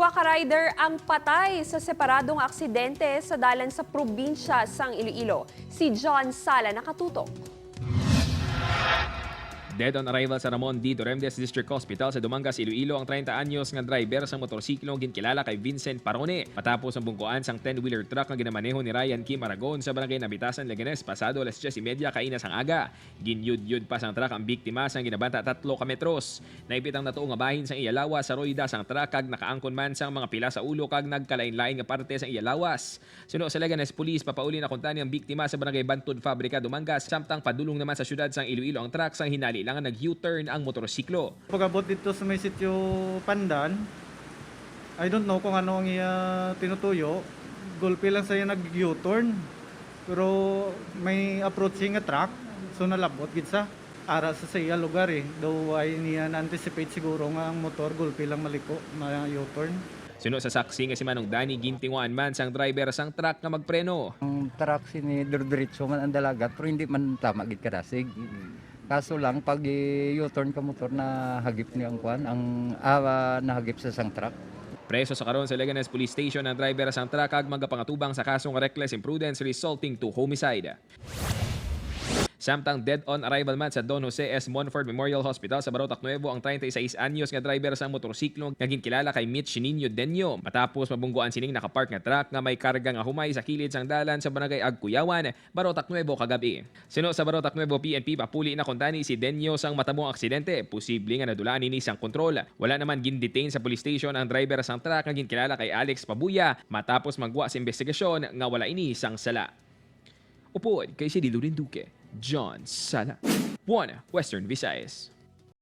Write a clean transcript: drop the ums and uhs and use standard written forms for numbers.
Duwa ka rider ang patay sa separadong aksidente sa dalan sa probinsya sang Iloilo. Si John Sala nakatutok. Dead on arrival sa Ramon D. Doremdes District Hospital sa Dumangas, Iloilo ang 30 anyos nga driver sa motorsiklo ginkilala kay Vincent Parone matapos ang bungkuan sang 10-wheeler truck nga ginamaneho ni Ryan Kim Aragon sa barangay Nabitasan, Leganes pasado 10:30 kainas ang aga. Ginyud-yud pa sang truck ang biktima sang ginabanta 3 ka metros. Naipit ang natuo nga bahin sang iyalawas sa roida sang truck kag nakaangkon man sang mga pila sa ulo kag nagkalain-lain nga parte sang iyalawas. Suno sa Leganes Police papauli na kuntani ang biktima sa barangay Bantod Fabrika, Dumangas samtang padulong naman sa syudad sang Iloilo ang truck sang hinali nga nag-U-turn ang motorsiklo. Pag-abot dito sa may sitio Pandan, I don't know kung ano ang tinutuyo. Gulpi lang sa'yo nag-U-turn. Pero may approaching nga truck, so nalabot gid sa ara sa saya lugar eh. Though ay niya na-anticipate siguro nga ang motor gulpi lang maliko na U-turn. Suno sa saksi nga si Manong Danny gintinguan man sang driver sang truck nga magpreno. Ang truck sini diretso man ang dalagat pero hindi man tama gid kadasig. Kaso lang pag U-turn ka motor na hagip niya ang kwan, ang nahagip sa sang truck. Preso sa karon sa Leganes Police Station ang driver sang truck kag magapangatubang sa kasong reckless imprudence resulting to homicide. Samtang dead on arrival man sa Don Jose S. Monfort Memorial Hospital sa Barotac Nuevo ang 36 anyos nga driver sa motorsiklo nga ginkilala kay Mitch Nino Denyo matapos mabungguan sining nakapark nga truck nga may karga nga humay sa kilid sang dalan sa barangay Agkuyawan, Barotac Nuevo kagabi. Sino sa Barotac Nuevo PNP papuli na kuntani si Denyo sang matabong aksidente, posible nga nadulaan ini sang kontrol. Wala naman gin-detain sa police station ang driver sang truck nga ginkilala kay Alex Pabuya matapos magwa sa investigasyon nga wala ini sang sala. Upod kay si Dilurin Duque, John Sala, Western Visayas.